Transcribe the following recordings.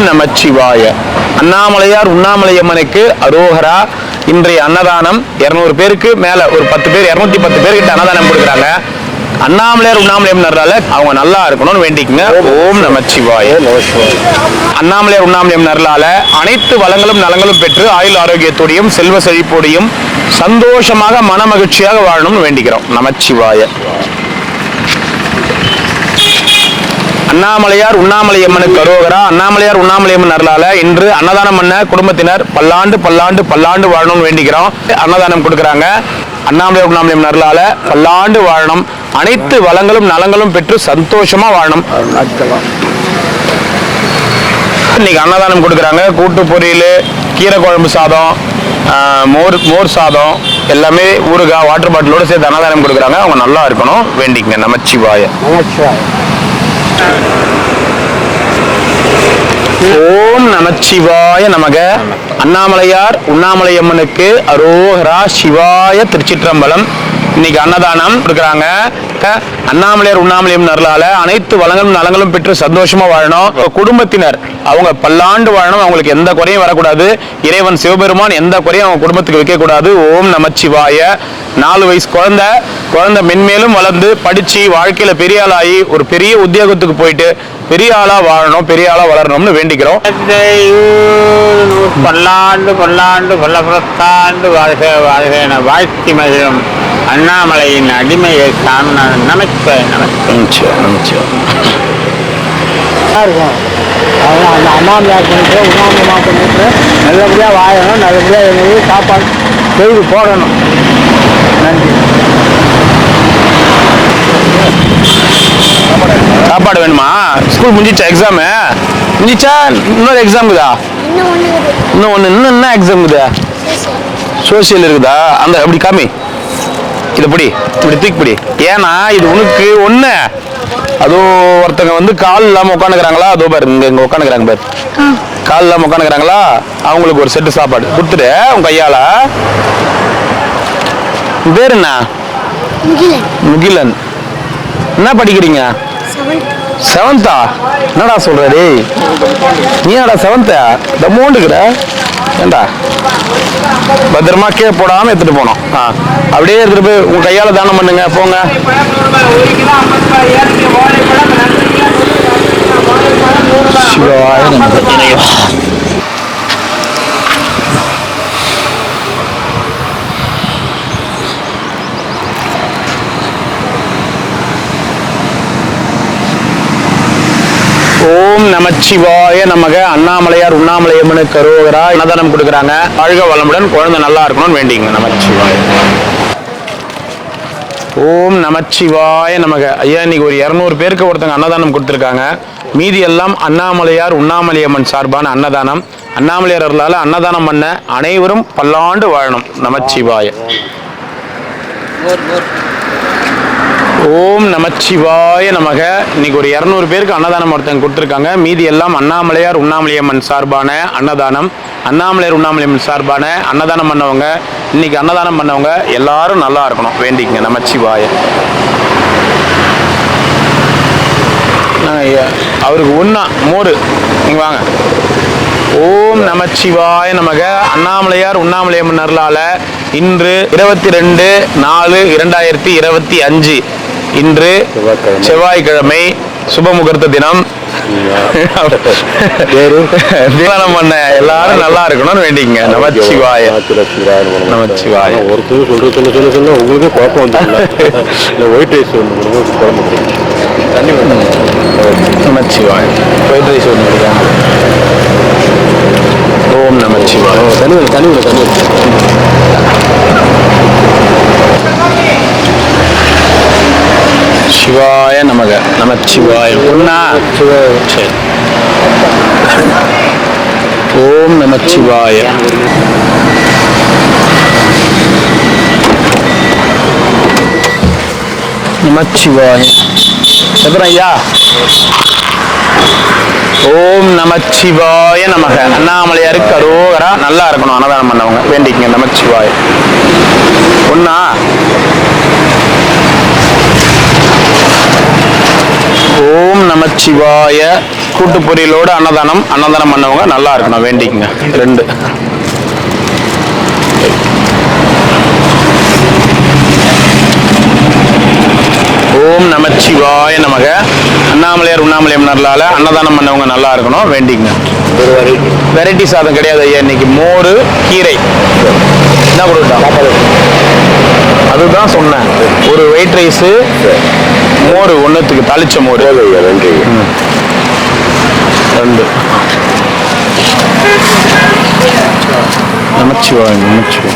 நமச்சிவாய. அண்ணாமலையார் உண்ணாமலையம்மனுக்கு அரோகரா. இன்றைய அன்னதானம் 200 பேருக்கு மேல, ஒரு 10 பேர் 210 பேர்கிட்ட அன்னதானம் கொடுக்குறாங்க. அண்ணாமலையார் உண்ணாமலையம்மனால அவங்க நல்லா இருக்கணும்னு வேண்டிக்குங்க. ஓம் நமச்சிவாய. அண்ணாமலையார் உண்ணாமலையம்மனால அனைத்து வளங்களும் நலங்களும் பெற்று ஆயுள் ஆரோக்கியத்தோடையும் செல்வ செழிப்போடையும் சந்தோஷமாக மன மகிழ்ச்சியாக வாழணும்னு வேண்டிக்கிறோம். நமச்சிவாய. அண்ணாமலையார் உண்ணாமலையம்மனுக்கு அரோகரா. அண்ணாமலையார் உண்ணாமலையம்மன் அருளால இன்று அன்னதானம் பண்ண குடும்பத்தினர் பல்லாண்டு பல்லாண்டு பல்லாண்டு வாழணும்னு வேண்டிக்கிறோம். அன்னதானம் கொடுக்குறாங்க. அண்ணாமலையார் உண்ணாமலையம்மன் அருளால பல்லாண்டு வாழணும், அனைத்து வளங்களும் நலங்களும் பெற்று சந்தோஷமா வாழணும். இன்னைக்கு அன்னதானம் கொடுக்குறாங்க. கூட்டு பொரியல், கீரை குழம்பு சாதம், மோர் சாதம், எல்லாமே ஊறுகாய் வாட்டர் பாட்டிலோட சேர்த்து அன்னதானம் கொடுக்குறாங்க. அவங்க நல்லா இருக்கணும் வேண்டிக்கங்க. நமச்சிவாய. ஓம் நமச்சிவாய நமக. அண்ணாமலையார் உண்ணாமலையம்மனுக்கு அரோகரா. சிவாய திருச்சிற்றம்பலம். இன்னைக்கு அன்னதானம் கொடுக்குறாங்க. அண்ணாமலையார் உண்ணாமலையம்மன் அருளால அனைத்து வளங்களும் நலங்களும் பெற்று சந்தோஷமா வாழணும். குடும்பத்தினர் அவங்க பல்லாண்டு வாழணும், அவங்களுக்கு எந்த குறையும் வரக்கூடாது. இறைவன் சிவபெருமான் எந்த குறையும் அவங்க குடும்பத்துக்கு வைக்க கூடாது. ஓம் நமச்சிவாய. 4 வயசு குழந்தை மென்மேலும் வளர்ந்து படிச்சு வாழ்க்கையில பெரிய ஆளாகி ஒரு பெரிய உத்தியோகத்துக்கு போயிட்டு பெரிய ஆளா வாழணும், பெரிய ஆளா வளரணும்னு வேண்டிக்கிறோம். பல்லாண்டு பல்லாண்டு பல்லபுரத்தாண்டு வாழ்க வாழ்க என வாழ்த்தி மகிழும் அண்ணாமலையின் அடிமையை நமச்சிவாய. அந்த அண்ணாமலையார் பண்ணிட்டு உண்ணாமலை பண்ணிட்டு நல்லபடியாக வாழணும், நல்லபடியாக எங்களுக்கு சாப்பாடு செய்து போடணும். நன்றி. சாப்பாடு வேணுமா? ஸ்கூல் முடிஞ்சிச்சா? எக்ஸாமு முடிஞ்சிச்சா? இன்னொரு எக்ஸாம் இருக்குதா? இன்னும் என்ன எக்ஸாம் இருக்குதா? சோசியல் இருக்குதா? அந்த அப்படி காமி, இதை இப்படி தூக்கிப்படி. ஏன்னா இது உனக்கு ஒண்ணு. அதோ ஒருத்தங்க வந்து கால் இல்லாம உட்காந்துக்கிறாங்களா, அதோ பாரு இங்க உட்காந்துக்கிறாங்க பாரு, கால் இல்லாம உட்காந்துக்கிறாங்களா, அவங்களுக்கு ஒரு செட்டு சாப்பாடு கொடுத்துட்டு உங்க கையால. பேர் என்ன? முகிலன். என்ன படிக்கிறீங்க? 7th. என்னடா சொல்ற? நீ என்னடா 7th? தம்மோண்டுக்கிற ஏண்டா? பத்திரமா கீழே போடாம எடுத்துட்டு போனோம். அப்படியே எடுத்துட்டு போய் உங்க கையால தானம் பண்ணுங்க. போங்க. ஓம் நமச்சிவாய நமக. அண்ணாமலையார் உண்ணாமலையம்மனுக்கு அரோகரா. அன்னதானம் கொடுக்குறாங்க. வாழ்க வளமுடன், குழந்தை நல்லா இருக்கணும்னு வேண்டிங்க. நமச்சிவாய. ஓம் நமச்சிவாய நமக. ஐயா, இன்னைக்கு ஒரு 200 பேருக்கு ஒருத்தங்க அன்னதானம் கொடுத்துருக்காங்க. மீதி எல்லாம் அண்ணாமலையார் உண்ணாமலையம்மன் சார்பான அன்னதானம். அண்ணாமலையார் அருளால அன்னதானம் பண்ண அனைவரும் பல்லாண்டு வாழணும். நமச்சிவாய. ஓம் நமச்சிவாய நமக. இன்னைக்கு ஒரு 200 பேருக்கு அன்னதானம் ஒருத்தங்க கொடுத்துருக்காங்க. மீதி எல்லாம் அண்ணாமலையார் உண்ணாமலையம்மன் சார்பான அன்னதானம். அண்ணாமலையார் உண்ணாமலையம்மன் சார்பான அன்னதானம் பண்ணவங்க, இன்னைக்கு அன்னதானம் பண்ணவங்க எல்லாரும் நல்லா இருக்கணும் வேண்டிக்கங்க. நமச்சிவாய. அவருக்கு ஒன்னா மோரு, நீங்க வாங்க. ஓம் நமச்சிவாய நமக. அண்ணாமலையார் உண்ணாமலையம்மன் அருளால இன்று 22/4/2025 இன்று செவ்வாய்க்கிழமை, சுபமுகூர்த்த தினம். தியானம் பண்ண எல்லாரும் நல்லா இருக்கணும்னு வேண்டிக்கங்க. நமச்சிவாய. நமச்சிவாய. ஒருத்தர் சொல்ல உங்களுக்கு குழப்பம் வந்துடல. ஒயிட் ரைஸ் தண்ணி நமச்சிவாய. ஒயிட் ரைஸ் ஒன்று இருக்காங்க. ஓம் நமச்சிவாய. தண்ணி சிவாய நமக. நமச்சிவாய. ஒன்னா சரி. ஓம் நமச்சிவாய. நமச்சிவாய. எத்தனை ஐயா? ஓம் நமச்சிவாய நமக. அண்ணாமலையாருக்கு அரோகரா. நல்லா இருக்கணும் அன்னதானம் பண்ணவங்க வேண்டிக்கங்க. நமச்சிவாய. ஒன்னா ஓம் நமச்சிவாய. கூட்டு பொரியலோடு அன்னதானம் பண்ணவங்க நல்லா இருக்கணும் வேண்டிக்குங்க. 2. ஓம் நமச்சிவாய நமக. அண்ணாமலையார் உண்ணாமலையம்மனால அன்னதானம் பண்ணவங்க நல்லா இருக்கணும் வேண்டிக்குங்க. வெரைட்டி சாதம் கிடையாது ஐயா, இன்னைக்கு மோர் கீரை என்ன கொடுத்தா அதுதான் சொன்னேன். ஒரு ஒயிட் ரைஸு மோர் ஒன்றுத்துக்கு தாளிச்ச மோர் 2. நமச்சிவாய நமச்சிவாய.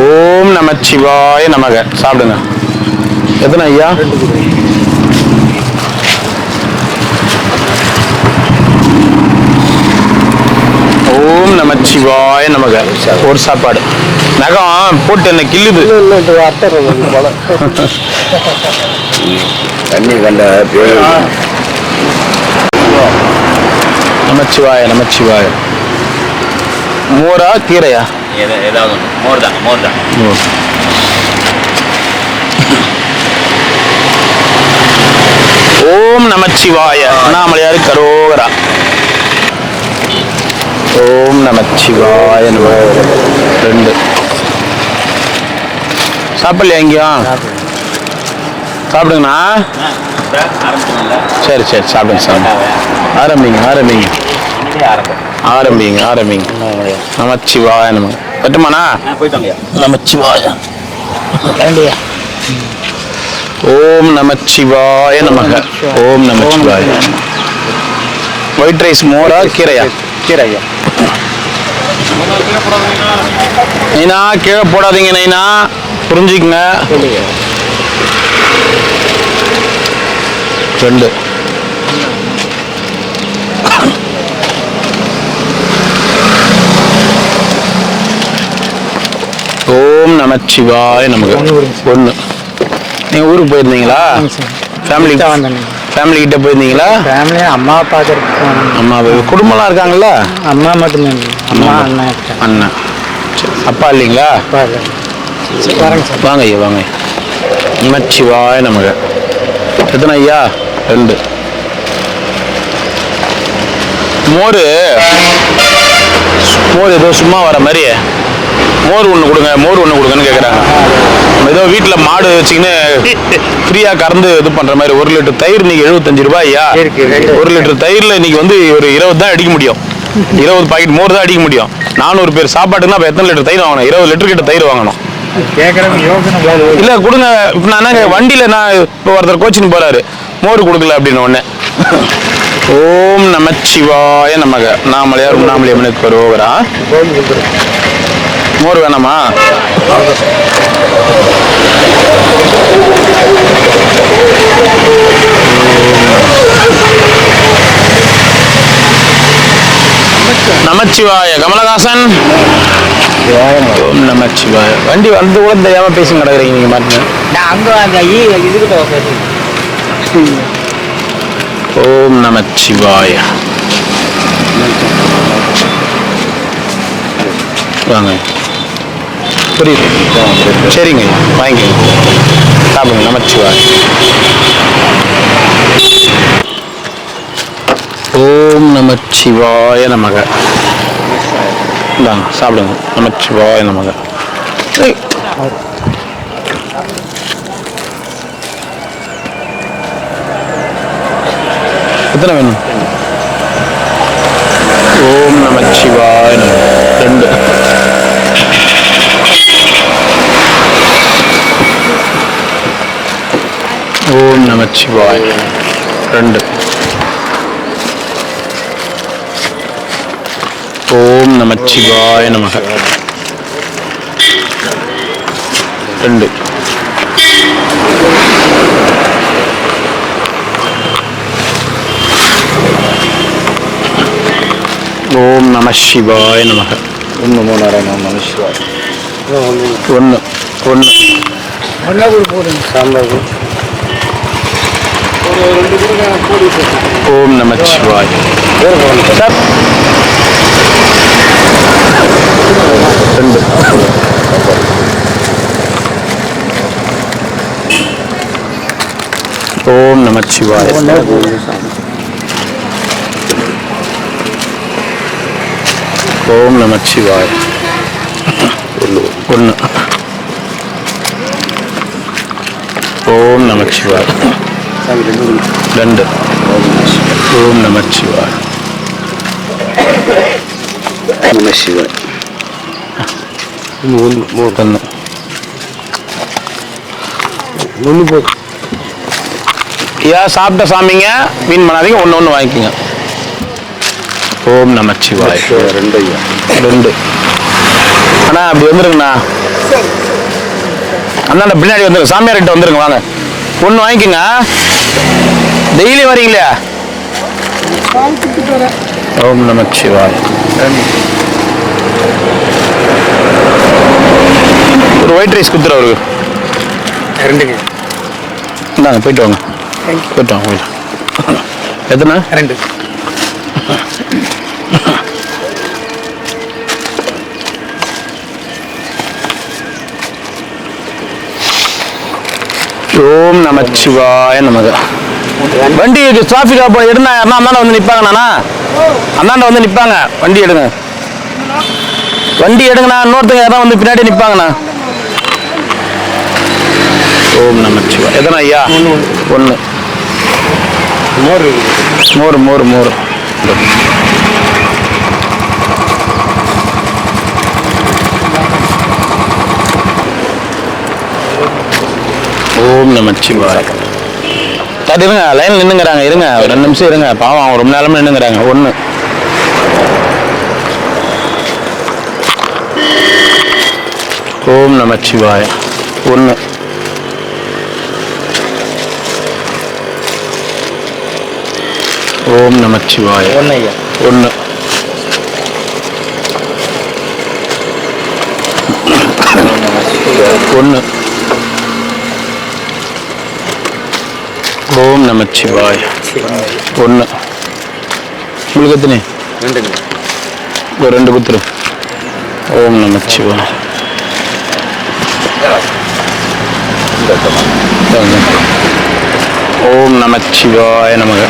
ஓம் நமச்சிவாய நமக. சாப்பிடுங்க. எத்தனை ஐயா? ஓம் நமச்சிவாய நமக. ஒரு சாப்பாடு. நகம் போட்டு என்ன கிள்ளுது. தண்ணி கண்ட நமச்சிவாய நமச்சிவாய. மோரா கீரையா? ஏதாவது மோர் தான். ஓம் நமச்சிவாய. அண்ணாமலையார் கரோகரா. ஓம் நமச்சிவாய நமக. 2. சாப்பிடலையா எங்கேயும்? சாப்பிடுங்கண்ணா. சரி சாப்பிடுங்க. ஆரம்பிங்க. நமச்சிவாய நமக. பட்டுமாண்ணா? நமச்சிவாய. ஓம் நமச்சிவாய நமக. ஓம் நமச்சிவாய. White rice மோரா கீரையா? கீரையா. நைனா கீழே போடாதீங்க நைனா, புரிஞ்சுக்குங்க. 2. ஓம் நமச்சிவாய நமக. 1. நீங்க ஊருக்கு போயிருந்தீங்களா? ஃபேமிலி கிட்ட போயிருந்தீங்களா? அம்மா அப்பா அம்மா குடும்பம்லாம் இருக்காங்கல்ல? அம்மா மட்டும்தான். அம்மா அண்ணன். அப்பா இல்லைங்களா? வாங்க ஐயா வாங்க. நமச்சிவாய நமக. எத்தனை ஐயா? 2. மோர் ஏதோ சும்மா வர மாதிரி மோர் ஒன்று கொடுங்கன்னு கேட்குறாங்க. ஏதோ வீட்டில் மாடு வச்சுக்கின்னு ஃப்ரீயாக கறந்து இது பண்ணுற மாதிரி. 1 லிட்டர் தயிர் இன்னைக்கு 75 ரூபாய்யா. 1 லிட்டர் தயிரில் இன்னைக்கு வந்து ஒரு 20 தான் அடிக்க முடியும். 20 பாக்கெட் மோர் தான் அடிக்க முடியும். 400 பேர் சாப்பாட்டுக்குன்னா அப்போ எத்தனை லிட்டர் தயிர் வாங்கணும்? 20 லிட்டர் கிட்ட தயிர் வாங்கணும். இல்லை கொடுங்க. இப்போ நான் வண்டியில் நான் இப்போ ஒருத்தர் கோச்சின்னு போகிறாரு, மோர் கொடுக்கல அப்படின்னு ஒன்று. ஓம் நமச்சிவாய நமக. அண்ணாமலையார் உண்ணாமலையம்மனுக்கு கரோகரா. மோர் வேணாமா? நமச்சிவாய. கமலஹாசன். ஓம் நமச்சிவாய. வண்டி வந்து கூட தெரியாம பேசி கிடக்குறீங்க நீங்க மாட்டேன். ஓம் நமச்சிவாய. வாங்க. புரியுது. சரிங்க வாங்கிக்கோங்க. சாப்பிடுங்க. நமச்சிவாய. ஓம் நமச்சிவாய நமக. இந்தாங்க சாப்பிடுங்க. நமச்சிவாய நமக. எத்தனை வேணும்? ஓம் நமச்சிவாய நமக. 2. ஓம் நமச்சிவாய. 2. ஓம் நமச்சிவாய நமக. 2. ஓம் நம சிவாய நமக. ஓம் நமோ நாராயண நம சிவாய. 1 சாம்பார் ஓம் நமச்சிவாய. சார் 2. ஓம் நமச்சிவாய. ஓம் நமச்சிவாய. ஒன்று. ஓம் நமச்சிவாய. 2. ஓம் நமச்சிவாய. நமசிவாய். 1. ஏன் சாப்பிட்ட சாமிங்க மீன் பண்ணாதீங்க, ஒன்று வாங்கிக்கோங்க. ஓம் நமச்சிவாய. 2. அண்ணா அப்படி வந்துருங்கண்ணா. அண்ணா பின்னாடி வந்துருங்க, சாமியார்கிட்ட வந்துருங்க, வாங்க. 1 வாங்கிக்கோங்க. டெய்லி வரீங்களா? ஓம் நமச்சிவாய. ஒரு ஒயிட் ரைஸ் கொடுத்துரு அவருக்கு. 2ங்க. இந்தாங்க, போயிட்டு வாங்க. போயிட்டு வாங்க. எத்தனை? 2. ஓம் நமச்சிவாய நமக. வண்டி டிராஃபிக்கா போய் எடுங்க. யாருன்னா அந்தாண்ட வந்து நிற்பாங்கண்ணா, அந்தாண்ட வந்து நிற்பாங்க. வண்டி எடுங்க, வண்டி எடுங்கண்ணா. இன்னொருத்தங்க யாரும் வந்து பின்னாடி நிற்பாங்கண்ணா. ஓம் நமச்சிவாய. எத்தனை ஐயா? 1. மோர். ஓம் நமச்சிவாய. அது இருங்க, லைன் நின்னுங்கிறாங்க. இருங்க, 2 நிமிஷம் இருங்க. பாவம் அவங்க ரொம்ப நேரமா நின்னுங்கிறாங்க. 1. ஓம் நமச்சிவாய. 1. ஓம் நமச்சிவாய. 1. 1. ஓம் நமச்சிவாய. 1. உங்களுக்கு எத்தனை? 2ங்க. ஒரு 2 குத்துரு. ஓம் நமச்சிவாய. ஓம் நமச்சிவாய நமக.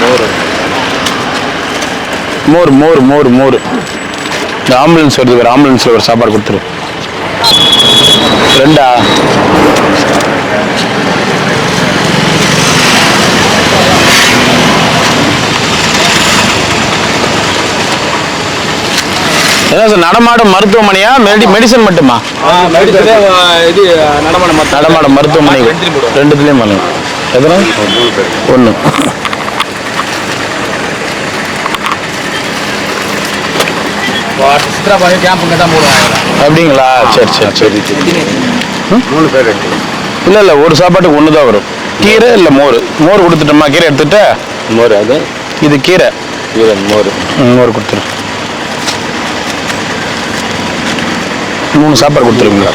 மோர். இந்த ஆம்புலன்ஸ் வருது, ஒரு ஆம்புலன்ஸ்ல ஒரு சாப்பாடு கொடுத்துரு. 2. என்ன சார், நடமாடும் மருத்துவமனையா, மெடிசன் மட்டுமா? நடமாடும் மருத்துவமனை 2த்துலயும் பண்ணுங்க. எத்தனை? 1. அப்படிங்களா? சரி. 3 பேர். இல்ல ஒரு சாப்பாட்டுக்கு 1 தான் வரும். கீரை இல்ல மோர் கொடுத்துட்டோமா? கீரை எடுத்துட்டு மோர். அது இது கீரை. மோர் கொடுத்துரு. 3 சாப்பாடு கொடுத்துருங்க.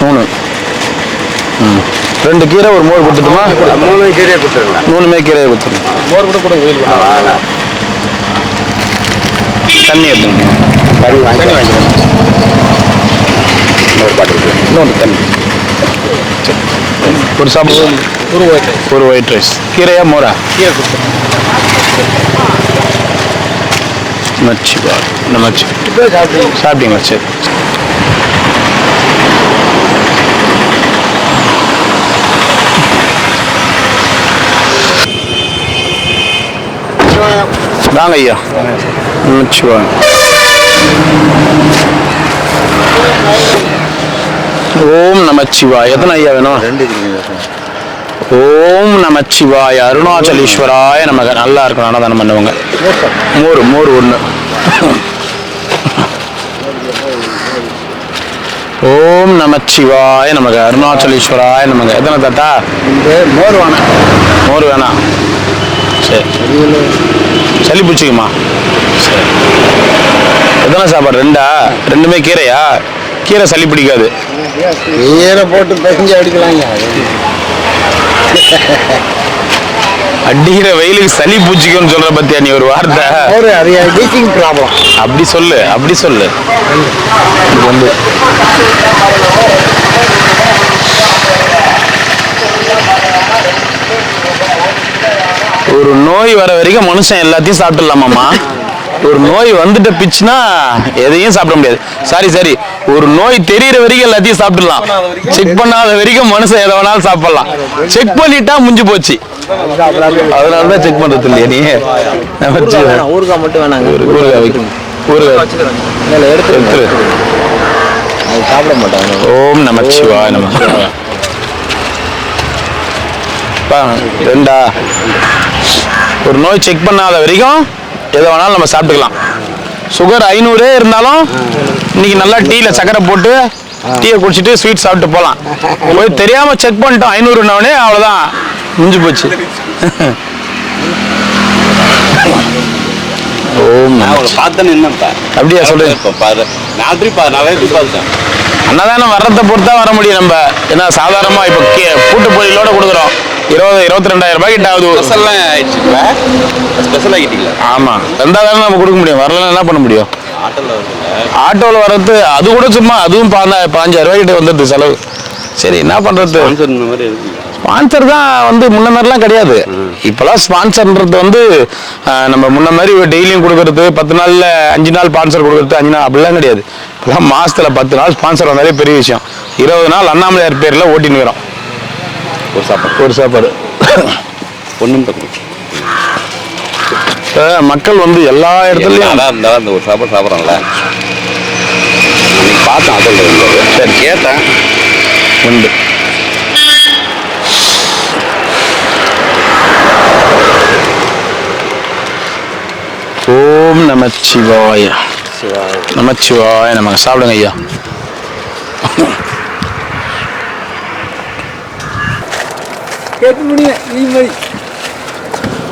3. 2 கீரை, ஒரு மோர் கொடுத்துட்டுமா? 3 கீரையை கொடுத்துருங்க. 3மே கீரையை கொடுத்துருங்க. மோர் கூட தண்ணி எடுத்துங்க. தண்ணி வாங்கிக்கிறேன். இன்னொரு தண்ணி. ஒரு சாப்பாடு, ஒரு ஒயிட் ரைஸ். கீரையா மோரா? கீரை கொடுத்துருங்க. சாப்பிட்டீங்களா? சரி. வாங்க ஐயா. நமச்சிவாய. ஓம் நமச்சிவாய. எத்தனை ஐயா வேணும்? 2. ஓம் நமச்சிவாய. அருணாச்சலீஸ்வராய நமக. நல்லா இருக்கும், அன்னதானம் பண்ணுவாங்க. மோர் 1. ஓம் நமச்சிவாய நமக. அருணாச்சலீஸ்வராய நமக. எத்தனை தாத்தா? மோர் வேணாம். சரி, சளி பிடிச்சிக்குமா? சரி. எத்தனை சாப்பாடு? 2. 2மே கீரையா? கீரை சளி பிடிக்காது. கீரை போட்டு பிசைஞ்சு அடிக்கலாங்க. அடிக்கிற வெயிலுக்கு சளி பூச்சிக்கும்னு சொல்ற பத்தியா நீ ஒரு வார்த்தை? அப்படி சொல்லு. இது வந்து ஒரு நோய் வர வரைக்கும் மனுஷன் எல்லாத்தையும் சாப்பிட்டுலாமாம்மா? ஒரு நோய் வந்துட்ட பிச்சுனா எதையும் சாப்பிட முடியாது. சரி ஒரு நோய் தெரியிற வரைக்கும் எல்லாத்தையும் சாப்பிடலாம். செக் பண்ணாத வரைக்கும் மனுஷன் எதை வேணாலும் சாப்பிடலாம். செக் பண்ணிட்டா முடிஞ்சு போச்சு. அதனாலதான் செக் பண்றது இல்லையா நீ? ஊறுகாய் மட்டும் வேணாங்க. எடுத்து சாப்பிட மாட்டாங்க. ஓம் நமச்சிவாய நம. ரெண்டா ஒரு நோய் செக் பண்ணாத வரைக்கும் எதை வேணாலும் நம்ம சாப்பிட்டுக்கலாம். சுகர் 500 இருந்தாலும் இன்னைக்கு நல்லா டீல சக்கரை போட்டு டீயை குடிச்சிட்டு ஸ்வீட் சாப்பிட்டு போகலாம். போய் தெரியாம செக் பண்ணிட்டோம் 500னே அவ்வளோதான், முடிஞ்சு போச்சு. ஓம் பார்த்தேன்னு என்னப்பா அப்படியா சொல்லு. அன்னதானம் வர்றதை பொறுத்தா வர முடியும் நம்ம. ஏன்னா சாதாரணமா இப்போ கூட்டு பொரியலோட கொடுக்குறோம். 22,000 ரூபாய் கிட்ட ஆகுது. ஸ்பெஷல் ஆகிட்டீங்களா? ஆமா, 2,000 நம்ம கொடுக்க முடியும். வரலன்னா என்ன பண்ண முடியும்? ஆட்டோவில் வர்றது அது கூட சும்மா அதுவும் 15,000 ரூபாய் கிட்ட வந்துடுது செலவு. சரி என்ன பண்றது? ஸ்பான்சர் தான் முன்ன மாதிரிலாம் கிடையாது. இப்பெல்லாம் ஸ்பான்சர்ன்றது நம்ம முன்ன மாதிரி டெய்லியும் கொடுக்கறது, 10 நாள்ல 5 நாள் ஸ்பான்சர் கொடுக்கறது, 5 நாள் அப்படிலாம் கிடையாது. இப்பெல்லாம் மாசத்துல 10 நாள் ஸ்பான்சர் வந்தாலே பெரிய விஷயம். 20 நாள் அண்ணாமலையார் பேர்ல ஓட்டின்னு வரோம். ஒரு சாப்பாடு ஒன்றும் மக்கள் எல்லா இடத்துலயும் அந்த ஒரு சாப்பாடு சாப்பிட்றாங்களே. பார்த்தேன் அதில். சரி கேட்டேன் உண்டு. ஓம் நமச்சிவாய நமச்சிவாய நம. சாப்பிடுங்க ஐயா.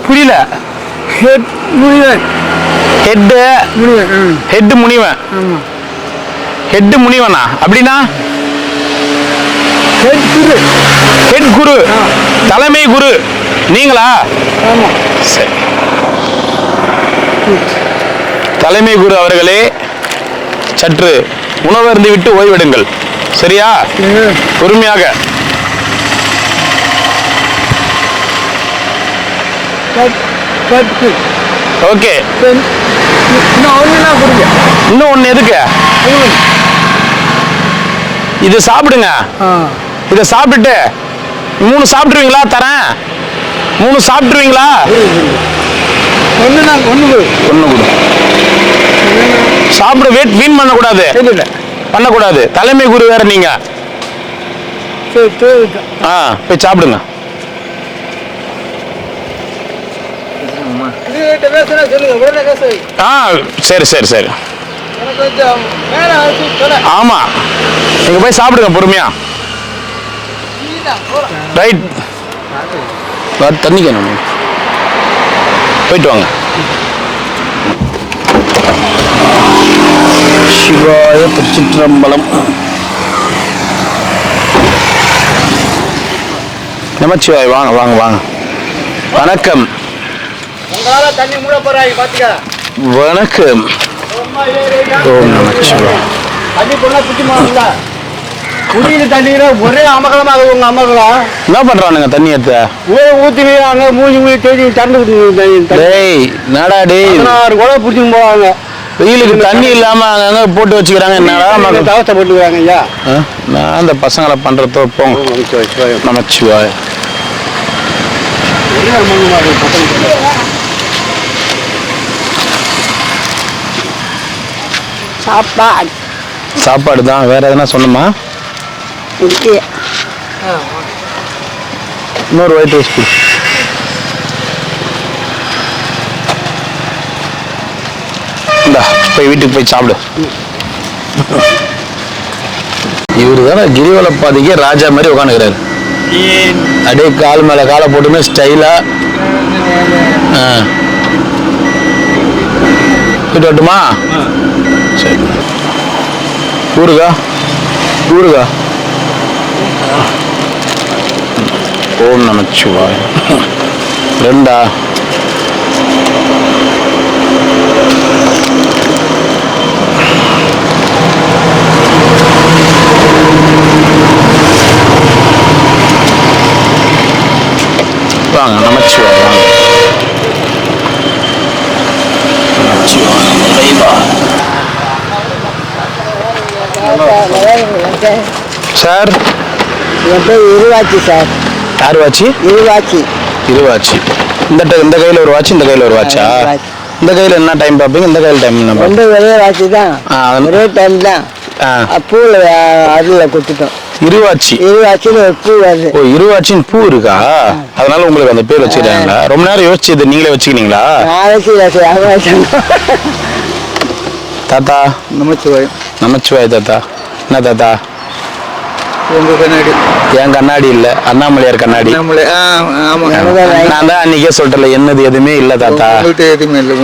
புரியல. ஹெட் முனிவன். ஹெட் முனிவனா? அப்படின்னா ஹெட் குரு, தலைமை குரு நீங்களா? சரி. தலைமை குரு அவர்களே, சற்று உணவருந்து விட்டு ஓய்வெடுங்கள். சரியா? பொறுமையாக. ஓகே. இன்னும் ஒண்ணு எதுக்கு? இது சாப்பிடுங்க. இதை சாப்பிட்டுட்டு 3 சாப்பிட்டுருவீங்களா? தரேன். 3 சாப்பிட்டுருவீங்களா? ஒண்ணு கொடு. சாப்பிட வீண் பண்ணக்கூடாது. பண்ணக்கூடாது. தலைமை குரு வேற நீங்க. போய் சாப்பிடுங்க. சரி. ஆமா, நீங்க போய் சாப்பிடுங்க பொறுமையா. ரைட். தண்ணிக்கணும். போயிட்டு வாங்க. சிவாய திருச்சிற்றம்பலம். நமச்சிவாய். வாங்க. வணக்கம். வணக்கம். ஓம் நமச்சிவாய். ஒரே அமகலமா உங்க அம்மா என்ன பண்றானுங்க? தண்ணி எடுத்த ஊத்திடுவாங்க. மூஞ்சி தேடி தண்ணி நாடா டேய், 16 குடம் பிடிச்சின்னு போவாங்க. வெயிலுக்கு தண்ணி இல்லாம அங்கங்க போட்டு வச்சுக்கிறாங்க. என்னடா தவசை போட்டுக்கிறாங்க ஐயா. நான் அந்த பசங்களை பண்றதோ போங்க. நமச்சிவாய். சாப்பாடு தான். வேற எதனா சொன்னமா? இன்னொரு ஒயிட் ரைஸ் கொடு. இந்தா போய் வீட்டுக்கு போய் சாப்பிடு. இவரு தானே கிரிவலப்பாதைக்கே ராஜா மாதிரி உட்காந்துக்கிறாரு. அப்படியே கால் மேல காலை போட்டுன்னு ஸ்டைலா. போயிட்டு வரட்டுமா? சரி. ஊருகா ஓம் நமச்சிவாய். 2 வாங்க. நமச்சிவாய். நமச்சிவாய். சார் என் பேர் இருவாச்சி சார். யார் வாட்சி? இருவாச்சி. இருவாட்சி. இந்த கையில் ஒரு வாட்ச், இந்த கையில் ஒரு வாட்சா? இந்த கையில் என்ன டைம் பார்ப்பீங்க, இந்த கையில் டைம் என்ன? ரெண்டு ஒரே வாட்சி தான், ஒரே டைம் தான். பூவில் அருளில் கொடுத்துட்டோம். இருவாச்சி. இருவாச்சின்னு ஒரு பூ வருது. ஓ, இருவாச்சின்னு பூ இருக்கா? அதனால உங்களுக்கு அந்த பேர் வச்சுக்கிறாங்களா? ரொம்ப நேரம் யோசிச்சு இது நீங்களே வச்சுக்கினீங்களா? நான் வச்சுக்கிறேன். தாத்தா நமச்சிவாயம். நமச்சிவாய் தாத்தா. என்ன தாத்தா? உங்க கண்ணாடி. என் கண்ணாடி இல்ல, அண்ணாமலையார் கண்ணாடி. நான் தான் அன்னைக்கே சொல்றல, என்னது எதுவுமே இல்ல தாத்தா. எதுவுமே இல்லை.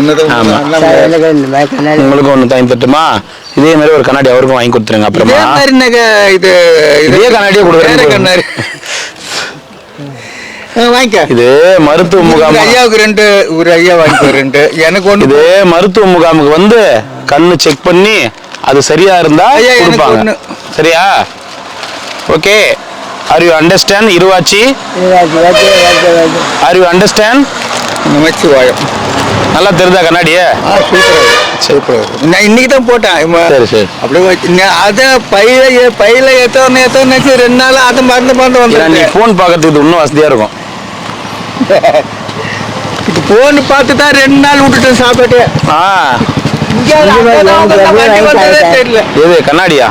உங்களுக்கு ஒண்ணு தாங்கி தட்டுமா? இதே மாதிரி ஒரு கண்ணாடி அவருக்கும் வாங்கி கொடுத்துருங்க. அப்புறமா இதே கண்ணாடியே கொடுக்குறேன். இது மருத்துவ முகாம். ஐயாவுக்கு ரெண்டு, ஒரு ஐயா வாங்கிக்கோ ரெண்டு, எனக்கு ஒண்ணு. இது மருத்துவ முகாமுக்கு வந்து கண்ணு செக் பண்ணி அது சரியா இருந்தா கொடுப்பாங்க. சரியா? Okay. Are you understand Iruvachi? Are you understand? Namachivayam. நல்லா தெரியுதா கண்ணாடியே? சூப்பரா. நான் இன்னைக்கு தான் போட்டேன். சரி சரி. அப்படியே அதை பையில எத்தனை 2 நாள் அதை மறந்து நீ வந்து போன் பார்க்கறதுக்கு இன்னும் வசதியா இருக்கும். போன் பார்த்து தான் 2 நாள் விட்டுட்டேன் சாப்பாட்டு. தெரியல. எது கண்ணாடியா?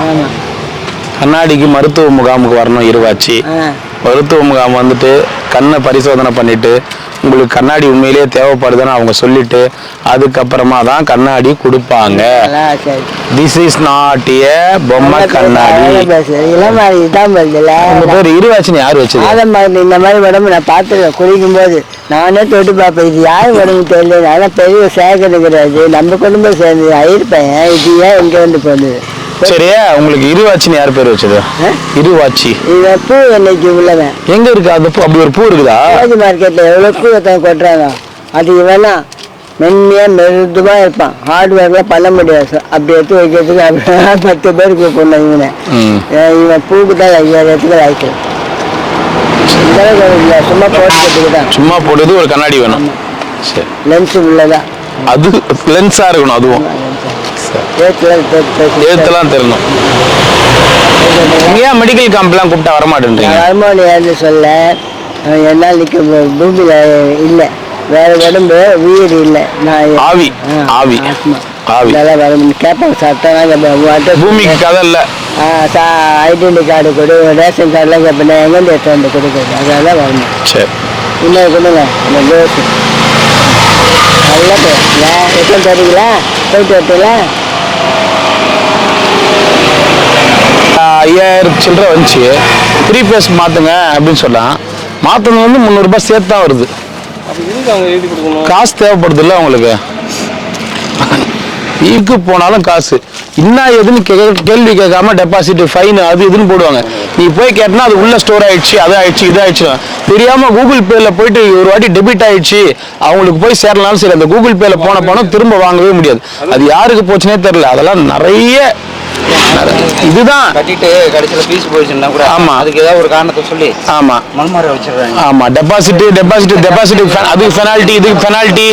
கண்ணாடிக்கு மருத்துவ முகாமுக்கு வரணும் இருவாச்சி. மருத்துவ முகாம் வந்துட்டு கண்ணை பரிசோதனை பண்ணிட்டு உங்களுக்கு கண்ணாடி உண்மையிலேயே தேவைப்படுதுன்னு அவங்க சொல்லிட்டு அதுக்கப்புறமா தான் கண்ணாடி கொடுப்பாங்க. திஸ் இஸ் நாட் ஏ பொம்மை கண்ணாடி. உங்க பேர் இருவாச்சின்னு யாரு வச்சது? இந்த மாதிரி உடம்பு நான் பார்த்துருக்கேன். குளிக்கும் போது நானே தொட்டு பார்ப்பேன். இது யார் உடம்பு தெரியல. ஆனால் பெரிய சேகரம் கிடையாது. நம்ம குடும்பம் சேர்ந்து ஆயிருப்பேன். இது ஏன் எங்க வந்து போகுது? சரியா? உங்களுக்கு இருவாச்சின்னு யார் பேர் வச்சது? இருவாச்சி. பூ என்னைக்கு உள்ளவன் எங்க இருக்கு அந்த பூ? அப்படி ஒரு பூ இருக்குதா? மார்க்கெட்ல எவ்வளவு பூ கொட்டுறாங்க. அது இவனா மென்மையா மெருதுமா இருப்பான். ஹார்ட் ஒர்க்லாம் பண்ண முடியாது. அப்படி எடுத்து வைக்கிறதுக்கு 10 பேருக்கு பொண்ணு இவனை. இவன் பூக்கு தான் 5000 ஆயிடுச்சு. சும்மா போட்டுக்கிட்டுதான். சும்மா போடுறது ஒரு கண்ணாடி வேணும். சரி. லென்ஸ் உள்ளதா? அது லென்ஸா இருக்கணும். அதுவும் எழுத்தெல்லாம் தெரியணும். ஏன் மெடிக்கல் கேம்ப்லாம் கூப்பிட்டா வரமாட்டேன்றீங்க? வரமாட்டேன்னு சொல்ல என்னால் நிற்க பூமியில இல்லை. வேற உடம்பு வீடு இல்லை. நான் ஆவி ஆவி ஆவி கேட்பாங்க. சாப்பிட்டா பூமிக்கு கதை இல்லை. ஐடென்டி கார்டு கொடு, ரேஷன் கார்டுலாம் கேட்பேன். எங்கேருந்து எடுத்து வந்து கொடுக்குறது? அதெல்லாம் வரணும். சரி. இன்னும் கொடுங்க. இந்த டோஸ் நல்லா போயிருங்களா? எத்தனை தருவீங்களா? போயிட்டு வரீங்களா? 5000 சில்லரை வந்துச்சு. 3 பேஸ் மாத்துங்க அப்படின்னு சொல்லலாம். மாத்தணும் வந்து 300 ரூபாய் சேர்த்து தான் வருது. காசு தேவைப்படுது இல்லை உங்களுக்கு? ஈக்கு போனாலும் காசு என்ன எதுன்னு கேள்வி கேட்காம டெபாசிட் ஃபைன் அது இதுன்னு போடுவாங்க. நீ போய் கேட்டனா அது உள்ள ஸ்டோர் ஆயிடுச்சு, அது ஆயிடுச்சு, இது ஆயிடுச்சு. தெரியாம கூகுள் பேல போயிட்டு ஒரு வாட்டி டெபிட் ஆயிடுச்சு அவங்களுக்கு போய் சேரலாம்னு சரி, அந்த கூகுள் பேல போன பணம் திரும்ப வாங்கவே முடியாது. அது யாருக்கு போச்சுன்னே தெரியல. அதெல்லாம் நிறைய இதுதான் கட்டிட்டு கடைசியில பீஸ் போயிடுச்சுன்னா கூட ஆமா அதுக்கு ஏதாவது ஒரு காரணத்தை சொல்லி ஆமா மல்மாரி வச்சிருக்காங்க. ஆமா டெபாசிட் அது பெனால்டி, இதுக்கு பெனால்டி.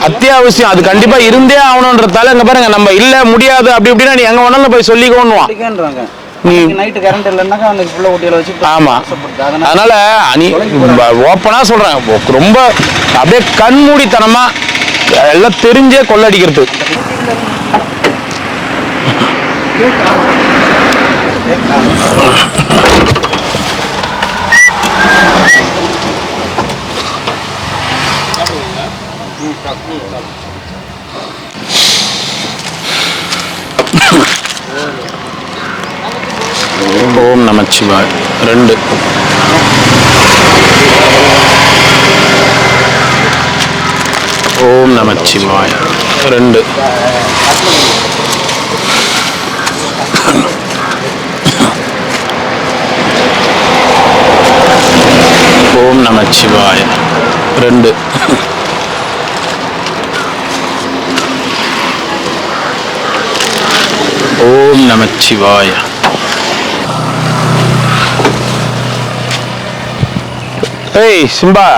அத்தியாவசியம் அது கண்டிப்பா இருந்தே ஆகணும்ன்றதால இங்க பாருங்க நம்ம இல்ல முடியாது அப்படி இப்படின்னா நீ எங்க வேணாலும் போய் சொல்லிக்கோன்னுவான். நீ நைட் கரண்ட் இல்லைன்னாக்கா அந்த ஃபுல்லா ஊட்டியில வச்சு ஆமா. அதனால நீ ஓப்பனா சொல்றேன், ரொம்ப அப்படியே கண்மூடித்தனமா எல்லாம் தெரிஞ்சே கொள்ளடிக்கிறது. ஓம் நமச்சிவாய் 2. ஓம் நமச்சிவாய் 2. ஓம் நமச்சிவாய 2. ஓம் நமச்சிவாய. ஏய் சிம்பா,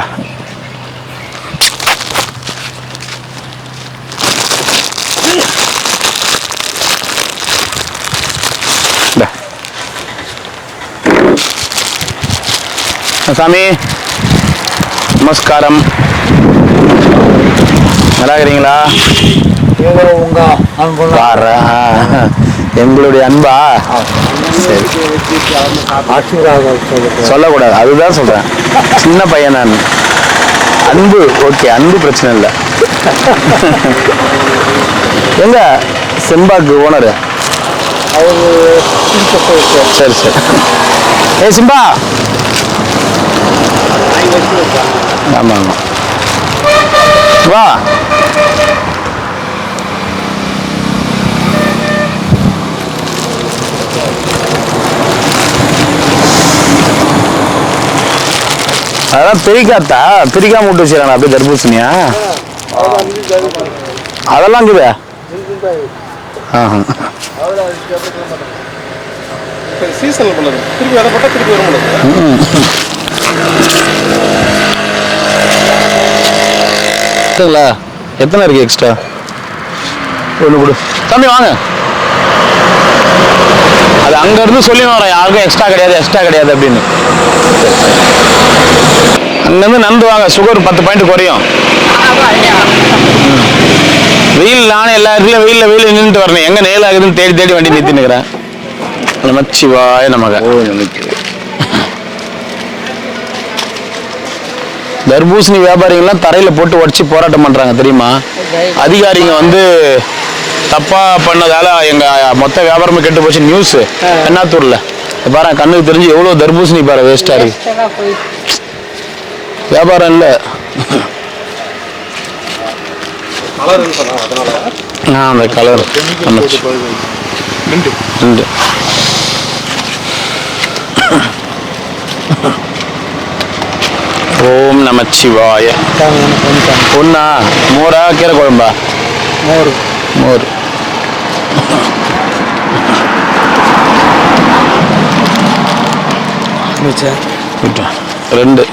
சாமி நமஸ்காரம். நல்லா இருக்கிறீங்களா? எங்களுடைய அன்பா? சரி, சொல்லக்கூடாது, அதுதான் சொல்றேன். சின்ன பையன் நான். அன்பு ஓகே, அன்பு பிரச்சனை இல்லை. எங்க செம்பாக்கு ஓனரு? சரி சரி. ஏ சிம்பா. ஆமா ஆமா, வா. அதான் பிரிக்காத்தா, பிரிக்காம விட்டு வச்சுறாங்க அப்படியே தர்பூசணியா? அதெல்லாம் இருக்குதா? எத்தனை இருக்கு எக்ஸ்ட்ரா? ஒன்று கொடு தம்பி, வாங்க. அது அங்க இருந்து சொல்லி வரேன், யாருக்கும் எக்ஸ்ட்ரா கிடையாது அப்படின்னு. அங்கேருந்து நடந்து வாங்க, சுகர் 10 பாயிண்ட் குறையும். வெயில் நானே எல்லா இடத்துலையும் வெயிலில் நின்றுட்டு வரணும். எங்கே நேல் ஆகுதுன்னு தேடி வண்டி நிறுத்தி நிற்கிறேன். நமச்சிவாய நமக. தர்பூசணி வியாபாரிகள்லாம் தரையில் போட்டு உடச்சி போராட்டம் பண்ணுறாங்க தெரியுமா? அதிகாரிங்க வந்து தப்பா பண்ணதால எங்கள் மொத்த வியாபாரமே கெட்டு போச்சு. நியூஸ் என்னாத்தூரில் பாரு, கண்ணுக்கு தெரிஞ்சு எவ்வளோ தர்பூசணி பாரு வேஸ்ட்டாக இருக்கு. வியாபாரம் இல்லை. அந்த கலர் ஓம் நமச்சிவாய. ஒன்னா மோரா கீரை குழம்பா? மோர். ரெண்டு.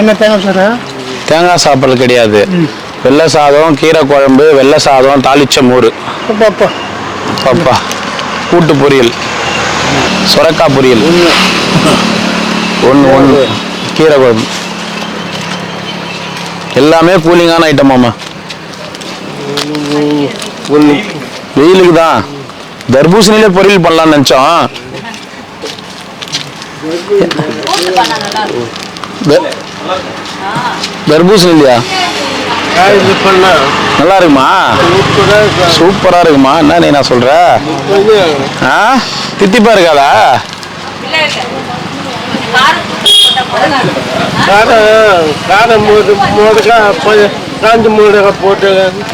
என்ன தேங்காய் சார்? தேங்காய் சாப்பிட்றது கிடையாது. வெள்ளை சாதம், கீரை குழம்பு, வெள்ளை சாதம், தாளிச்ச மோர், பாப்பா, கூட்டு பொரியல், சுரக்காய் பொரியல், ஒன்று கீரை குழம்பு. எல்லாமே கூலிங்கான ஐட்டமாம்மா. வெயிலுக்கு தான். தர்பூசணியில பொரியல் பண்ணலாம்னு நினைச்சோம். தர்பூசணி இல்லையா? நல்லா இருக்குமா? சூப்பரா இருக்குமா? என்ன நீ நான் சொல்ற? தித்திப்பா இருக்காதா?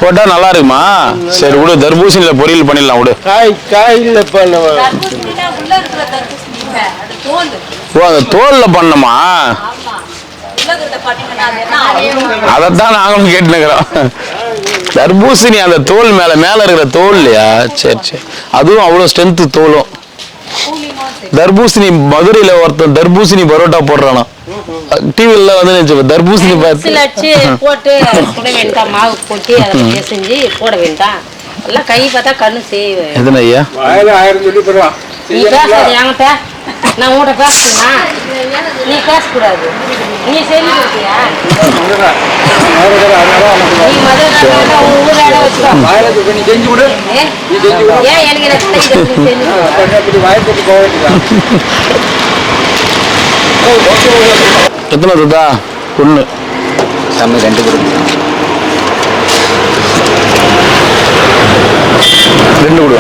போட்டா நல்லா இருக்குமா? சரி விடு, தர்பூசணியில பொரியல் பண்ணிடலாம் விடு. காயில பண்ணுவேன். ஓ, அந்த தோல்ல பண்ணமா? அதைத்தான் நாங்களும் கேட்டுக்கிறோம். தர்பூசணி அந்த தோல் மேல இருக்கிற தோல் இல்லையா? சரி. அதுவும் அவ்வளவு ஸ்ட்ரென்த் தோலும். தர்பூசணி மதுரையில ஒருத்தன் தர்பூசணி பரோட்டா போடுறானா, டிவில வந்து தர்பூசணி போட்டு சுட வேண்டாம், மாவு போட்டு அதை பிசைஞ்சு போட வேண்டாம். எல்லாம் கை பார்த்தா கண்ணு செய்வேன். எதுனா ஐயா? நீ பேசாது என்கிட்ட, நான் உங்கள்கிட்ட பேசுனா நீ பேசக்கூடாது. நீ செஞ்சு கொடுத்தியா? நீ மதுரை ஊராட வச்சுக்கோ. ஏன் எனக்கு எத்தனை தா? ஒன்று சாமி 2 கொடுங்க. 2 கொடு.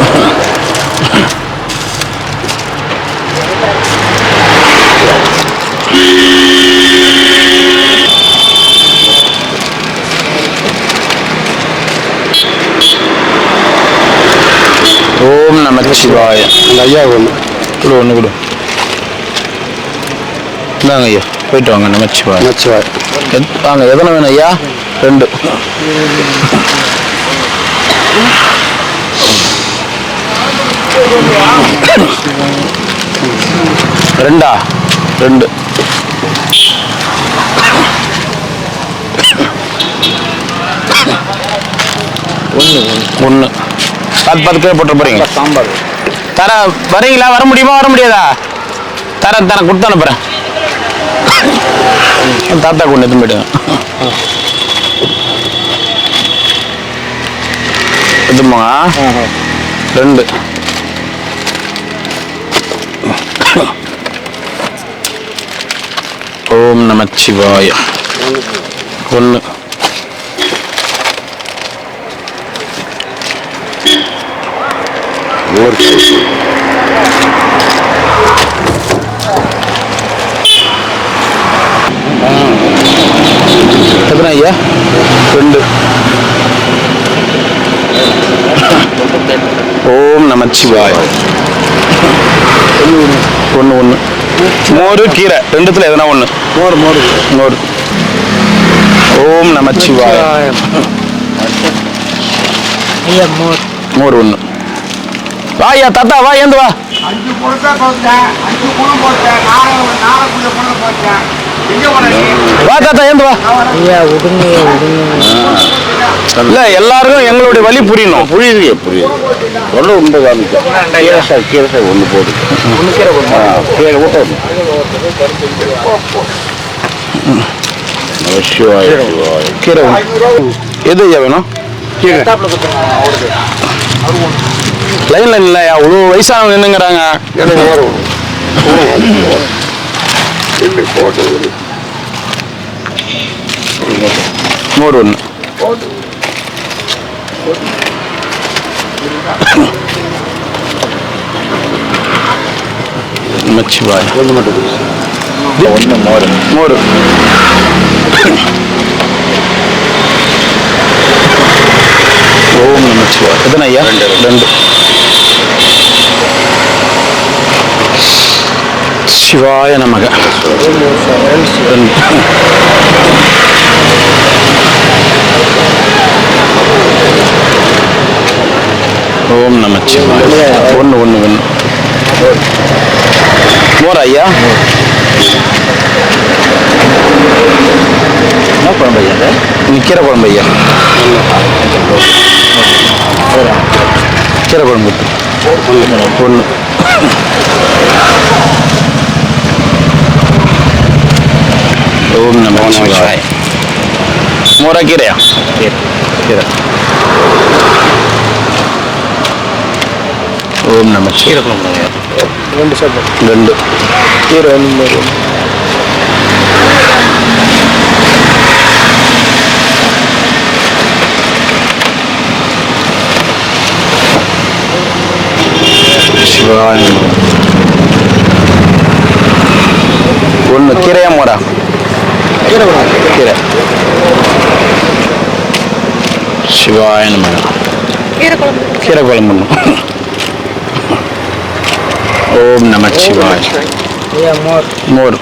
ஓம் நமச்சிவாய. ஐயா ஒன்று கொடு. இந்தாங்க ஐயா, போயிட்டு வாங்க. நமச்சிவாய. வாங்க. எத்தனை வேணும் ஐயா? 2. ரெண்டா? 2. ஒன்று 10 கிலோ போட்டு போறீங்க. சாம்பார் தர வரீங்களா? வர முடியுமா? வர முடியாதா? தரேன் கொடுத்து அனுப்புறேன். தாத்தா கொண்டு எடுத்து போயிடுங்க. எடுத்துமா 2 ஓம் நமச்சிவாய 1 எத்தனை ஐயா 2 ஓம் நமச்சிவாய 1 மோரு கீரை ரெண்டுத்துல எதனா ஒண்ணு. மோர் ஓம் நமச்சிவாய மோர் 1. வா ஐயா தாத்தா வா ஏந்து வா. 5 பொருத்தா போட்டேன், 5 குணம் போட்டேன், 4 குணம் போட்டேன். எங்க போனீங்க? வா தாத்தா ஏந்து வா. இல்ல எல்லாருக்கும் எங்களுடைய வழி புரியணும். புரியுது சொல்ல உண்மை காமிச்சேன். கீரை 1 போடு. கீரை ஊட்ட கீரை எது ஐயா வேணும்? லைன்ல இல்லையா அவ்வளோ வயசானவங்க என்னங்கிறாங்க. மோர் 1 நமச்சிவாய 1 மட்டும் 1 மோர் ஓம் நமச்சிவாய எத்தனை ஐயா 2 சிவாய நமக 2 ஓம் நமச்சிவாய 1 மோர் ஐயா என்ன குழம்பு ஐயா? கீரை குழம்பு ஐயா. கீரை குழம்பு 1 ஓம் நமச்சிவாய மோரா கீரையா? கீரை ஓம் நமச்சிவாய 2 கீரை 1 சிவாய 1 கீரையா மோரா? கீரை சிவாய நமக கீரை குழம்பு ஓம் நமச்சிவாய மோர்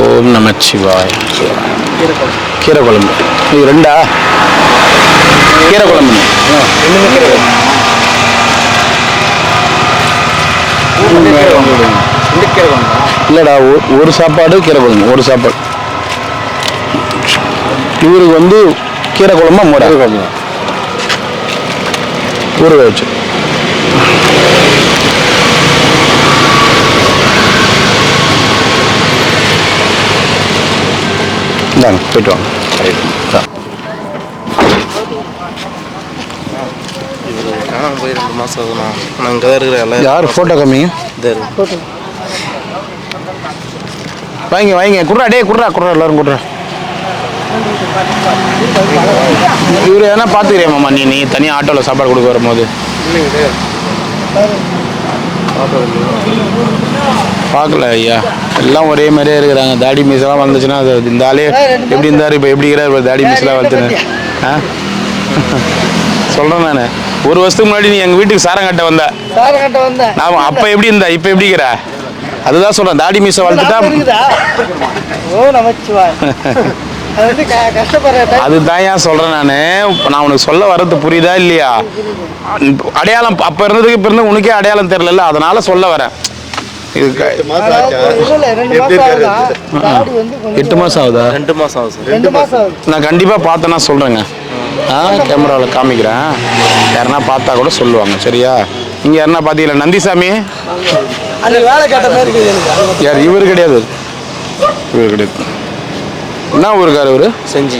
ஓம் நமச்சிவாய கீரை குழம்பு இது 2 கீரை குழம்பு இல்லடா ஒரு சாப்பாடு கீரை குழம்பு 1 சாப்பாடு. இவருக்கு வந்து கீரை குழம்பா மோரா ஊற வச்சு இந்தாங்க போயிட்டு வாங்க. போய் 2 மாசம் ஆகுதுண்ணா. நான் இங்கே தான் இருக்கிறேன். யார் ஃபோட்டோ காமிங்க? வாங்க குர்ரா டே குர்ரா எல்லாரும் குர்ரா. இவரு எதனா பார்த்துக்கிறியா மாமா? நீ தனியாக ஆட்டோவில் சாப்பாடு கொடுக்க வரும்போது பார்க்கல ஐயா. எல்லாம் ஒரே மாதிரியே இருக்கிறாங்க. தாடி மீசெல்லாம் வந்துச்சுன்னா அது இந்த ஆளே எப்படி இருந்தார் இப்போ எப்படி இருக்கிறார் தாடி மீசெல்லாம் வந்துச்சுன்னு சொல்கிறேன் நான். 1 வருஷத்துக்கு முன்னாடி நீ எங்கள் வீட்டுக்கு சாரம் கட்ட வந்த. ஆமாம் அப்போ எப்படி இருந்தா இப்போ எப்படி இருக்கிற? அதுதான் சொல்கிறேன். தாடி மீசை வளர்த்துட்டா அதுதான் ஏன் சொல்கிறேன் நான் உனக்கு சொல்ல வர்றது புரியுதா இல்லையா? அடையாளம் அப்போ இருந்ததுக்கு இப்போ இருந்து உனக்கே அடையாளம் தெரியல, அதனால சொல்ல வரேன். இது 8 மாதம் ஆகுதா? 2 மாசம் ஆகுது. நான் கண்டிப்பாக பார்த்தேன்னா சொல்கிறேங்க. கேமராவில் காமிக்கிறேன். யாருன்னா பார்த்தா கூட சொல்லுவாங்க. சரியா? இங்க யாருன்னா பாத்தீங்களா நந்திசாமி? அன்னைக்கு வேலை கேட்ட மாதிரி இருக்குது எனக்கு. யார்? இவர் கிடையாது, இவர் கிடையாது. என்ன ஊருக்கார் இவரு? செஞ்சு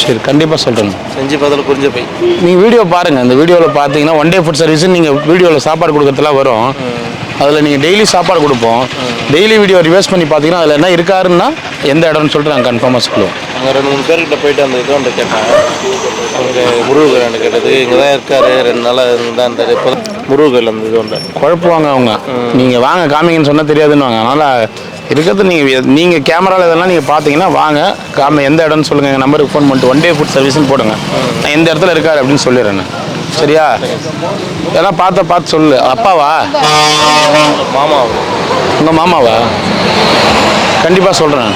சரி, கண்டிப்பா சொல்றேன். செஞ்சு பதில் புரிஞ்ச போய் நீங்க வீடியோ பாருங்க. அந்த வீடியோவில் பார்த்தீங்கன்னா ஒன் டே ஃபுட் சர்வீஸ் நீங்க வீடியோவில் சாப்பாடு கொடுக்கறதுலாம் வரும். அதில் நீங்கள் டெய்லி சாப்பாடு கொடுப்போம். டெய்லி வீடியோ ரிவர்ஸ் பண்ணி பார்த்தீங்கன்னா அதில் என்ன இருக்காருன்னா எந்த இடம்னு சொல்லிட்டு நாங்கள் கன்ஃபார்மாக சொல்லுவோம். அங்கே 2-3 பேர்கிட்ட போயிட்டு அந்த இது வந்து கேட்டேன். அவங்க முருகன் கேட்டது இங்கே தான் இருக்காரு 2 நாளாக இருந்தால் இருந்தார். இப்போ முருகன் அந்த இது உண்டு குழப்புவாங்க அவங்க. நீங்கள் வாங்க காமிங்கன்னு சொன்னால் தெரியாதுன்னு வாங்க. அதனால் இருக்கிறது நீங்கள் கேமராவில் இதெல்லாம் நீங்கள் பார்த்தீங்கன்னா வாங்க எந்த இடம்னு சொல்லுங்கள். எங்கள் நம்பருக்கு ஃபோன் பண்ணிட்டு ஒன் டே ஃபுட் சர்வீஸ்னு போடுங்க. நான் எந்த இடத்துல இருக்காரு அப்படின்னு சொல்லிடுறேன். சரியா? இதெல்லாம் பார்த்து சொல்லு. அப்பாவா? மாமா. உங்கள் மாமாவா? கண்டிப்பாக சொல்கிறேன்.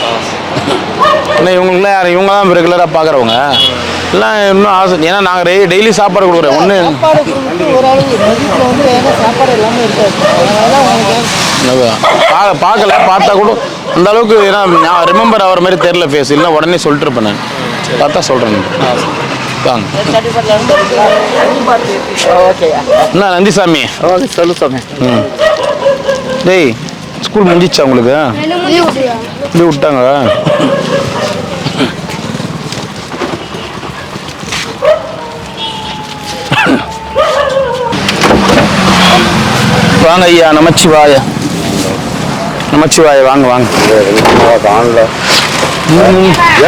ஏன்னா இவங்களுக்குலாம் யார்? இவங்க தான் ரெகுலராக பார்க்குறவங்க எல்லாம் இன்னும் ஆசை. ஏன்னா நாங்கள் டெய்லி சாப்பாடு கொடுக்குறோம். ஒன்று சாப்பாடு எல்லாமே பார்க்கல, பார்த்தா கூட அந்த அளவுக்கு. ஏன்னா நான் ரிமெம்பர் ஆகிற மாதிரி தெரில ஃபேஸ். இல்லைன்னா உடனே சொல்லிட்டு இருப்பேன். நான் பார்த்தா சொல்கிறேன். வாங்க. என்ன நந்திசாமி? சொல்லு சாமி. டேய், ஸ்கூல் முடிஞ்சிச்சா உங்களுக்கு? லீவ் விட்டாங்க. வாங்க ஐயா. நமச்சிவாய. வாங்க வாங்க.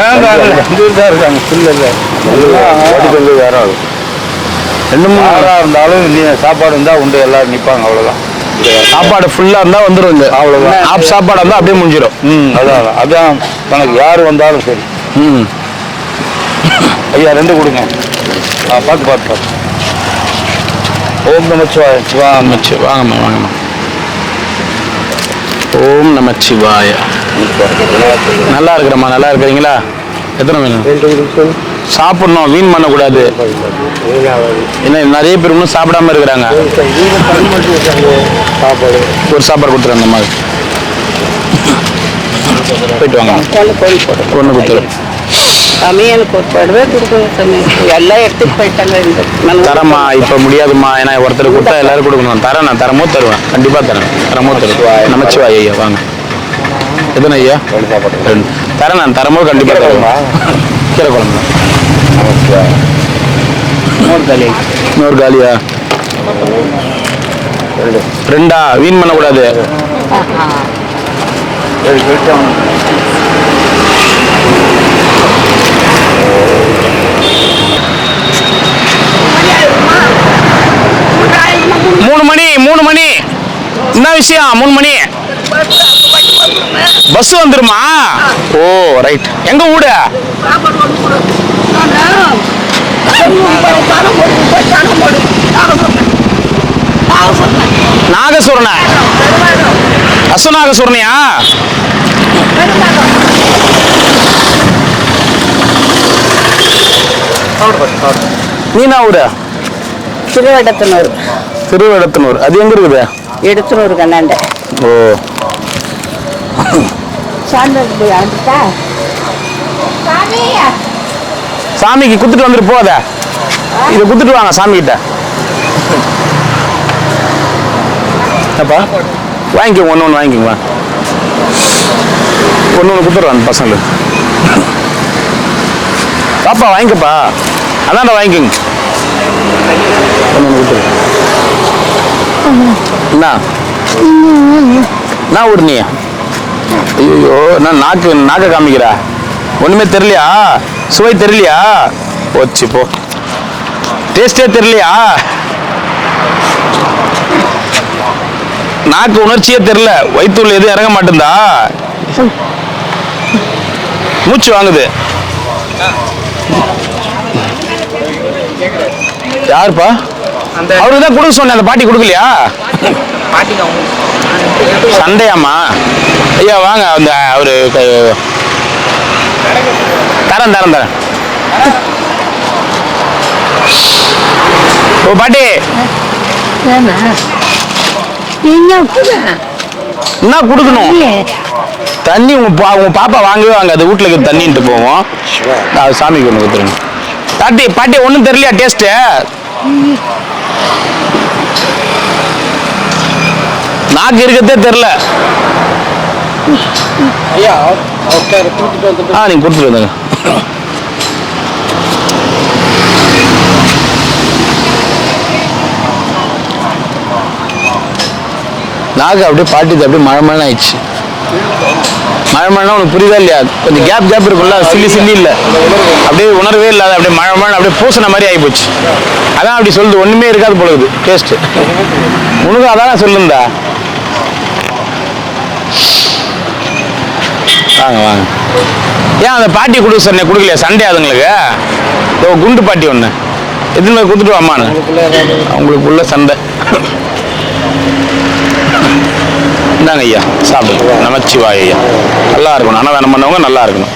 ஏன் இருக்காங்க வேற ஆள் 2-3 ஆளாக இருந்தாலும் சாப்பாடு இருந்தால் உண்டு, எல்லாரும் நிற்பாங்க. அவ்வளோதான். சாப்பாடு ஃபுல்லாக இருந்தால் வந்துடும். அவ்வளோதான். ஆப் சாப்பாடு இருந்தால் அப்படியே முடிஞ்சிடும். அதான் எனக்கு யார் வந்தாலும் சரி. ஐயா 2 கொடுங்க. பார்த்து ஓம் நமச்சிவாய. வாங்கம்மா. ஓம் நமச்சிவாய. நல்லா இருக்கிறம்மா. நல்லா இருக்கிறீங்களா? எத்தனை வேணும்? சாப்பிடணும், வீண் பண்ணக்கூடாது. என்ன நிறைய பேர் இன்னும் சாப்பிடாம இருக்கிறாங்க. ஒரு சாப்பாடு கொடுத்துருங்க. அந்த மாதிரி போயிட்டு வாங்க. ஒன்று கொடுத்துரு. சமையலுக்கு ஒரு படுவே கொடுக்கணும். எல்லாம் எடுத்துட்டு போயிட்டாங்க. தரமா இப்போ முடியாதுமா. ஏன்னா ஒருத்தர் கொடுத்தா எல்லாரும் கொடுக்கணும். நான் தரமோ தருவேன். கண்டிப்பாக தரமோ தருவேன். நமச்சிவாய் ஐயா. வாங்க. எத்தனை ஐயா? 2 தரேன். நான் தரமோ கண்டிப்பாக தருவேன். கீரை குழம்பு. இன்னொரு காலியா? 2 வீண் பண்ணக்கூடாது. மூணு மணி. என்ன விஷயம்? 3 மணி பஸ் வந்துருமா? ஓ ரைட். எங்க வீடு? நாகசுரண. அசுநாகசுரணையா? நீனா ஊரு? திருவெடத்தனூர். அது எங்க இருக்குது? எடுத்துனூர் கண்ணாண்ட. ஓ சாமிக்கு குத்துட்டு வந்துட்டு போத. இதை குத்துட்டு வாங்க சாமி கிட்ட. அப்பா வாங்கிக்கோங்க. ஒன்று வாங்கிக்கோங்க. ஒன்று குத்துடுவாங்க பசங்களுக்கு. பாப்பா வாங்கிக்கப்பா. அதான்டா வாங்கிக்கோங்க. ஒன்று குத்துரு. என்ன ஊர் நீ? ஐயோ, நான் நாக்க காமிக்கிறா. ஒண்ணுமே தெரியலையா? சுவை தெரியலையா? போச்சு போ. டேஸ்டே தெரியலையா? நாக்கு உணர்ச்சியே தெரியல. வயிற்றுல எதுவும் இறங்க மாட்டேந்தா? மூச்சு வாங்குது. யாருப்பா? அவருக்கு தான் கொடுக்க சொன்னேன். அந்த பாட்டி கொடுக்கலையா? சண்டையாமா? ஐயா வாங்க. அந்த அவரு தரேன். ஓ பாட்டி என்ன கொடுக்கணும்? தண்ணி உங்க பாப்பா வாங்கவே வாங்க. அது வீட்டுல இருக்க தண்ணின்ட்டு போவோம். அது சாமிக்கு ஒண்ணு கொடுத்துருங்க. பாட்டி ஒன்றும் தெரியலையா டேஸ்ட்டு? நாக்கு இருக்கதே தெரியல. ஐயா கொடுத்துட்டு வந்துட்டு நீங்க கொடுத்துட்டு வந்துங்க. நாக்கு அப்படியே பாட்டிது, அப்படியே மழை மழை ஆயிடுச்சு. மழை மழைனா உனக்கு புரியுதா இல்லையா? கொஞ்சம் கேப் இருக்குல்ல, சில்லி இல்லை, அப்படியே உணர்வே இல்லாத அப்படியே மழை மழை அப்படியே பூசின மாதிரி ஆகி போச்சு. அதான் அப்படி சொல்லுது, ஒண்ணுமே இருக்காது போலது டேஸ்ட். உனக்கு அதான் சொல்லுந்தா. வாங்க வாங்க. ஏன் அந்த பாட்டி கொடுக்க சொன்ன கொடுக்கலையா? சண்டே அதுங்களுக்கு குண்டு பாட்டி ஒன்று எதுன்னு கொடுத்துட்டு வாமான்னு அவங்களுக்குள்ள சண்டை. இந்தாங்க ஐயா, சாப்பிடுங்க. நமச்சிவாய ஐயா. நல்லா இருக்கணும், அன்னதானம் பண்ணவங்க நல்லா இருக்கணும்.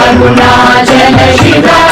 अरुणाचल शिव